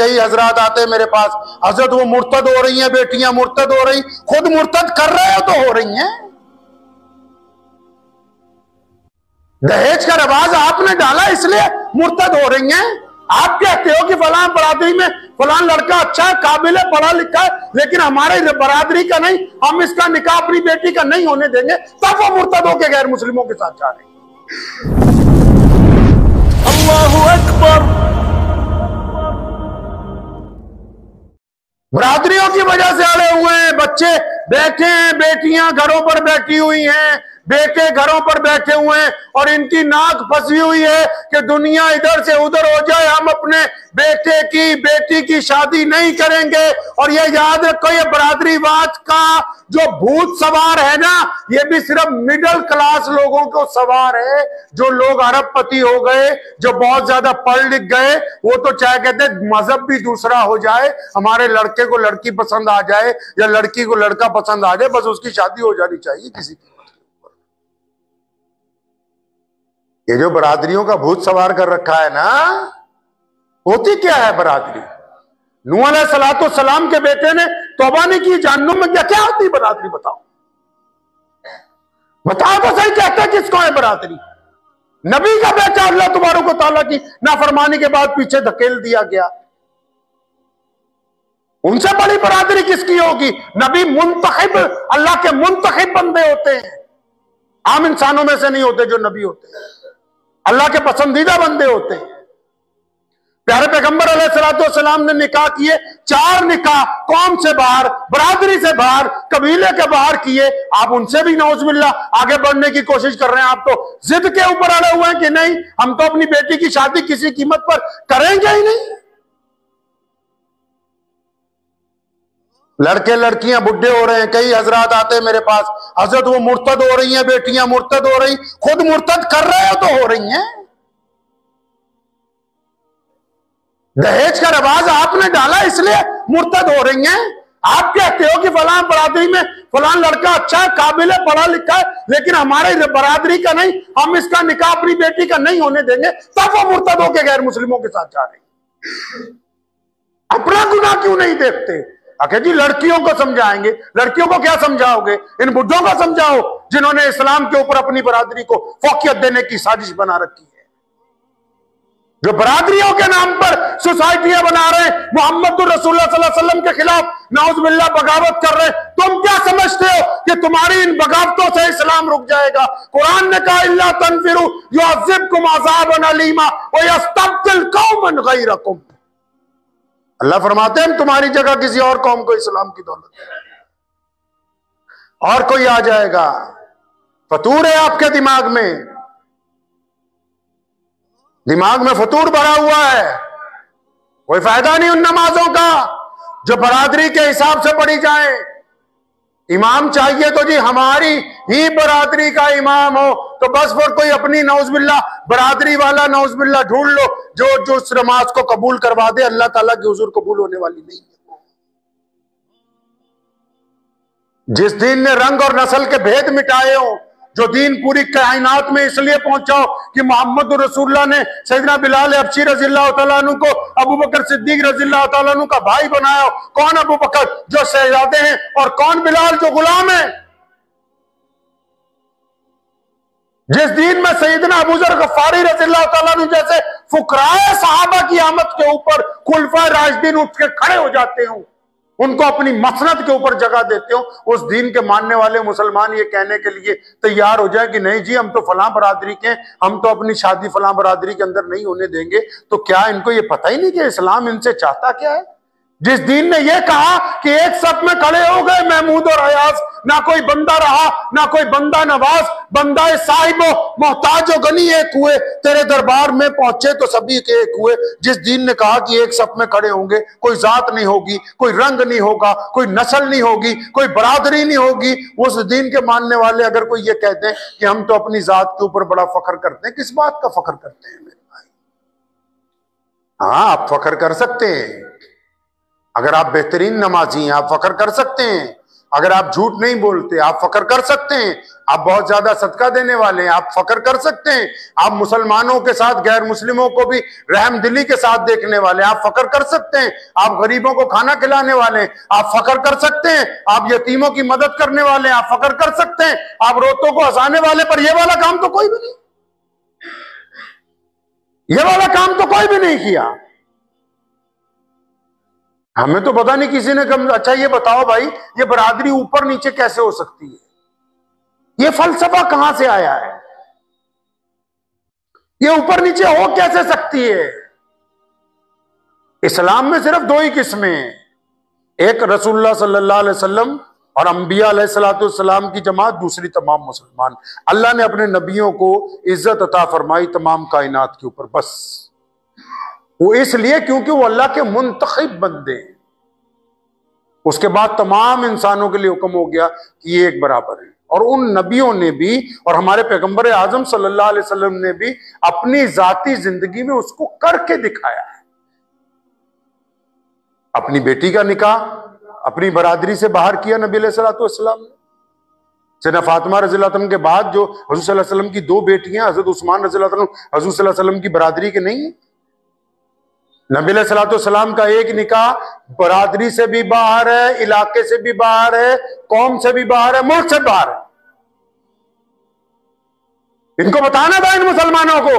कई हजरात आते हैं मेरे पास, हजरत वो मुर्तद हो रही हैं, बेटियां मुर्तद हो रही, खुद मुर्तद कर रहे हो तो हो रही हैं। दहेज का रिवाज आपने डाला इसलिए मुर्तद हो रही हैं। आप कहते हो कि फलां बरादरी में फलां लड़का अच्छा है, काबिल है, पढ़ा लिखा है, लेकिन हमारे बरादरी का नहीं, हम इसका निकाह अपनी बेटी का नहीं होने देंगे, तब वो मुर्तद होकर गैर मुस्लिमों के साथ जा रहे हैं। अल्लाहु अकबर। बरादरियों की वजह से अड़े हुए हैं, बच्चे बैठे हैं, बेटियां घरों पर बैठी हुई हैं, बेटे घरों पर बैठे हुए हैं, और इनकी नाक फंसी हुई है कि दुनिया इधर से उधर हो जाए, हम अपने बेटे की बेटी की शादी नहीं करेंगे। और ये याद रखो, ये बरादरीवाद का जो भूत सवार है ना, ये भी सिर्फ मिडिल क्लास लोगों को सवार है। जो लोग अरबपति हो गए, जो बहुत ज्यादा पढ़ लिख गए, वो तो चाहे कहते मजहब भी दूसरा हो जाए, हमारे लड़के को लड़की पसंद आ जाए या लड़की को लड़का पसंद आ जाए, बस उसकी शादी हो जानी चाहिए किसी की। ये जो बरादरियों का भूत सवार कर रखा है ना, होती क्या है बरादरी? नूह अलैहिस्सलाम के बेटे ने तौबा नहीं की, जहन्नुम में गया, क्या होती बरादरी? बताओ बताओ तो सही, कहते किसको है बरादरी? नबी का बेटा अल्लाह तबारक व तआला की नाफरमानी के बाद पीछे धकेल दिया गया, उनसे बड़ी बरादरी किसकी होगी? नबी मुंतखिब, अल्लाह के मुंतखिब बंदे होते हैं, आम इंसानों में से नहीं होते जो नबी होते हैं, अल्लाह के पसंदीदा बंदे होते हैं। प्यारे पैगंबर अलैहिस्सलाम ने निकाह किए, 4 निकाह कौम से बाहर, बरादरी से बाहर, कबीले के बाहर किए। आप उनसे भी नौजुबिल्लाह आगे बढ़ने की कोशिश कर रहे हैं। आप तो जिद के ऊपर अड़े हुए हैं कि नहीं, हम तो अपनी बेटी की शादी किसी कीमत पर करेंगे ही नहीं। लड़के लड़कियां बुढ़े हो रहे हैं, कई हजरात आते हैं मेरे पास, हजरत वो मुर्तद हो रही हैं, बेटियां मुर्तद हो रही, खुद मुर्तद कर रहे हो तो हो रही हैं। दहेज का रिवाज आपने डाला इसलिए मुर्तद हो रही हैं। आप कहते हो कि फलां बरादरी में फलां लड़का अच्छा है, काबिल है, पढ़ा लिखा है, लेकिन हमारे बरादरी का नहीं, हम इसका निकाह अपनी बेटी का नहीं होने देंगे, तब वो मुर्तद होकर गैर मुस्लिमों के साथ जा रहे हैं। अपना गुनाह क्यों नहीं देखते? आखिर जी लड़कियों को समझाएंगे, लड़कियों को क्या समझाओगे? इन बुड्ढों को समझाओ जिन्होंने इस्लाम के ऊपर अपनी बरादरी को फौकियत देने की साजिश बना रखी है, जो बरादरियों के नाम पर सोसाइटियां बना रहे हैं, मोहम्मद रसूलुल्लाह सल्लल्लाहु अलैहि वसल्लम के खिलाफ नाउजुबिल्लाह बगावत कर रहे हैं। तुम क्या समझते हो कि तुम्हारी इन बगावतों से इस्लाम रुक जाएगा? कुरान ने कहा इल्ला तनफिरु युअज़्ज़िबकुम अज़ाबन अलीमा व यस्तब्दिल कौमन गैरकुम। अल्लाह फरमाते हैं तुम्हारी जगह किसी और कौम को इस्लाम की दौलत और कोई आ जाएगा। फतूर है आपके दिमाग में, दिमाग में फतूर भरा हुआ है, कोई फायदा नहीं उन नमाजों का जो बरादरी के हिसाब से पढ़ी जाए। इमाम चाहिए तो जी हमारी ही बरादरी का इमाम हो, तो बस वो कोई अपनी नौजबिल्ला बरादरी वाला नौजबिल्ला ढूंढ लो जो उस नमाज को कबूल करवा दे। अल्लाह ताला की हुजूर कबूल होने वाली नहीं है। जिस दीन ने रंग और नस्ल के भेद मिटाए हो, जो दीन पूरी कायनात में इसलिए पहुंचाओ कि मोहम्मद रसूलुल्लाह ने सैयदना बिलाल हबशी रज़ियल्लाहु तआला अन्हु को अबू बकर सिद्दीक रज़ियल्लाहु तआला अन्हु का भाई बनाया। कौन अबू बकर जो शहजादे हैं और कौन बिलाल जो गुलाम है। जिस दीन में सैयदना अबू ज़र गफ्फारी रज़ियल्लाहु तआला अन्हु जैसे फुकराए सहाबा की आमद के ऊपर खुलफाए राशिदीन उठ के खड़े हो जाते हो, उनको अपनी मसनद के ऊपर जगह देते हो, उस दीन के मानने वाले मुसलमान ये कहने के लिए तैयार हो जाए कि नहीं जी हम तो फलां बरादरी के, हम तो अपनी शादी फलां बरादरी के अंदर नहीं होने देंगे। तो क्या इनको ये पता ही नहीं कि इस्लाम इनसे चाहता क्या है? जिस दीन ने यह कहा कि एक सफ में खड़े हो गए महमूद और अयाज, ना कोई बंदा रहा ना कोई बंदा नवाज, बंदा साहिबो मोहताज और गनी एक हुए, तेरे दरबार में पहुंचे तो सभी के एक हुए। जिस दीन ने कहा कि एक सफ में खड़े होंगे, कोई जात नहीं होगी, कोई रंग नहीं होगा, कोई नस्ल नहीं होगी, कोई बरादरी नहीं होगी, उस दीन के मानने वाले अगर कोई ये कहते हैं कि हम तो अपनी जात के ऊपर बड़ा फख्र करते हैं, किस बात का फख्र करते हैं मेरे भाई? हाँ आप फख्र कर सकते हैं, अगर आप बेहतरीन नमाजी हैं आप फख्र कर सकते हैं, अगर आप झूठ नहीं बोलते, आप फक्र कर सकते हैं, आप बहुत ज्यादा सदका देने वाले हैं, आप फक्र कर सकते हैं, आप मुसलमानों के साथ गैर मुस्लिमों को भी रहमदिली के साथ देखने वाले, आप फक्र कर सकते हैं, आप गरीबों को खाना खिलाने वाले हैं, आप फक्र कर सकते हैं, आप यतीमों की मदद करने वाले हैं, आप फक्र कर सकते हैं, आप रोतों को हंसाने वाले, पर यह वाला काम तो कोई भी नहीं, यह वाला काम तो कोई भी नहीं किया। हमें तो पता नहीं किसी ने कम। अच्छा ये बताओ भाई, ये बरादरी ऊपर नीचे कैसे हो सकती है? ये फलसफा कहां से आया है? ये ऊपर नीचे हो कैसे सकती है? इस्लाम में सिर्फ दो ही किस्में, एक रसूलुल्लाह सल्लल्लाहु अलैहि वसल्लम और अंबिया अलैहिस्सलाम की जमात, दूसरी तमाम मुसलमान। अल्लाह ने अपने नबियों को इज्जत अता फरमाई तमाम कायनात के ऊपर, बस वो इसलिए क्योंकि वो अल्लाह के मुंतखब बंदे। उसके बाद तमाम इंसानों के लिए हुक्म हो गया कि ये एक बराबर है। और उन नबियों ने भी और हमारे पैगंबर आजम सल्लल्लाहु अलैहि वसल्लम ने भी अपनी जाती जिंदगी में उसको करके दिखाया है। अपनी बेटी का निकाह अपनी बरादरी से बाहर किया नबी अलैहिस्सलातु वस्सलाम ने। सैयदा फातिमा रज़ियल्लाहु अन्हा के बाद जो हुज़ूर सल्लल्लाहु अलैहि वसल्लम की दो बेटियां, हजरत उस्मान रज़ियल्लाहु अन्हु हुज़ूर सल्लल्लाहु अलैहि वसल्लम की बरादरी के नहीं है। नबी अलैहिस्सलाम का एक निकाह बरादरी से भी बाहर है, इलाके से भी बाहर है, कौम से भी बाहर है, मुल्क से बाहर है। इनको बताना था इन मुसलमानों को,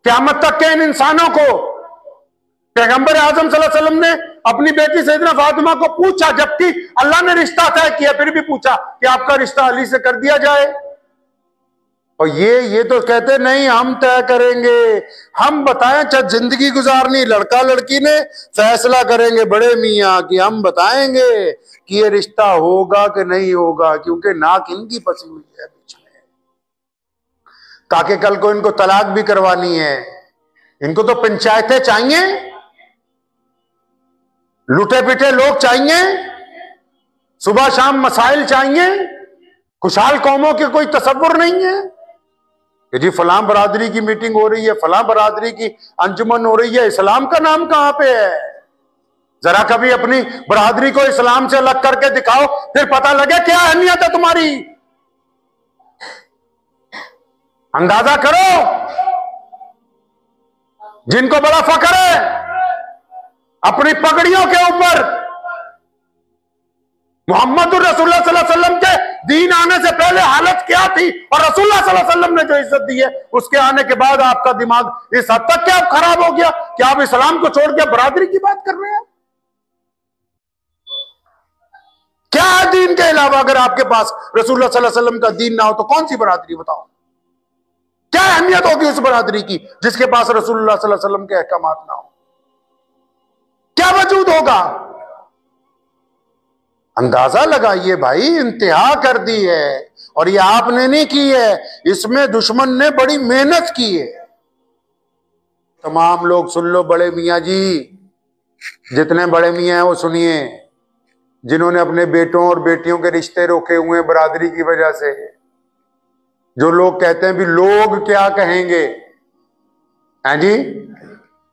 क़यामत तक के इन इंसानों को। पैगंबर आजम सल्लल्लाहु अलैहि वसल्लम ने अपनी बेटी सैयदना फातिमा को पूछा, जबकि अल्लाह ने रिश्ता तय किया, फिर भी पूछा कि आपका रिश्ता अली से कर दिया जाए। और ये तो कहते नहीं हम तय करेंगे, हम बताएं, चाहे जिंदगी गुजारनी लड़का लड़की ने फैसला करेंगे बड़े मियाँ कि हम बताएंगे कि ये रिश्ता होगा कि नहीं होगा, क्योंकि नाक इनकी फंसी हुई है बीच में, ताकि कल को इनको तलाक भी करवानी है। इनको तो पंचायतें चाहिए, लुटे पिटे लोग चाहिए, सुबह शाम मसाइल चाहिए। खुशहाल कौमों के कोई तसव्वुर नहीं है कि जी फलां बरादरी की मीटिंग हो रही है, फलां बरादरी की अंजुमन हो रही है। इस्लाम का नाम कहां पे है? जरा कभी अपनी बरादरी को इस्लाम से अलग करके दिखाओ, फिर पता लगे क्या अहमियत है तुम्हारी। अंदाजा करो, जिनको बड़ा फख्र है अपनी पगड़ियों के ऊपर, मोहम्मद रसूलुल्लाह सल्लल्लाहु अलैहि वसल्लम के दीन आने से पहले हालत क्या थी, और रसूलुल्लाह सल्लल्लाहु अलैहि वसल्लम ने जो इज्जत दी है उसके आने के बाद आपका दिमाग इस हद तक क्या खराब हो गया कि आप इस्लाम को छोड़ के बरादरी की बात कर रहे हैं। क्या है दीन के अलावा? अगर आपके पास रसूलुल्लाह सल्लल्लाहु अलैहि वसल्लम का दीन ना हो तो कौन सी बरादरी? बताओ क्या अहमियत होगी उस बरादरी की जिसके पास रसूलुल्लाह सल्लल्लाहु अलैहि वसल्लम के अहकामात ना हो? क्या वजूद होगा? अंदाजा लगाइए भाई, इंतहा कर दी है। और ये आपने नहीं की है, इसमें दुश्मन ने बड़ी मेहनत की है। तमाम लोग सुन लो, बड़े मियाँ जी, जितने बड़े मियाँ हैं वो सुनिए, जिन्होंने अपने बेटों और बेटियों के रिश्ते रोके हुए हैं बरादरी की वजह से। जो लोग कहते हैं भी लोग क्या कहेंगे, हैं जी,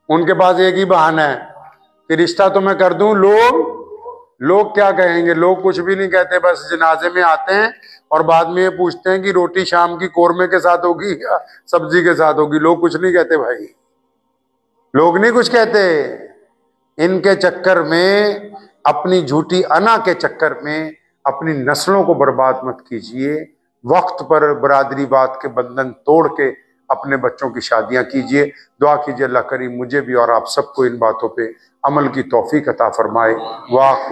उनके पास एक ही बहाना है कि रिश्ता तो मैं कर दूं, लोग क्या कहेंगे। लोग कुछ भी नहीं कहते, बस जनाजे में आते हैं और बाद में ये पूछते हैं कि रोटी शाम की कोरमे के साथ होगी या सब्जी के साथ होगी। लोग कुछ नहीं कहते भाई, लोग नहीं कुछ कहते। इनके चक्कर में, अपनी झूठी अना के चक्कर में अपनी नस्लों को बर्बाद मत कीजिए। वक्त पर बरादरीवाद के बंधन तोड़ के अपने बच्चों की शादियां कीजिए। दुआ कीजिए अल्लाह करीम मुझे भी और आप सबको इन बातों पे अमल की तौफीक अता फरमाए। वाह।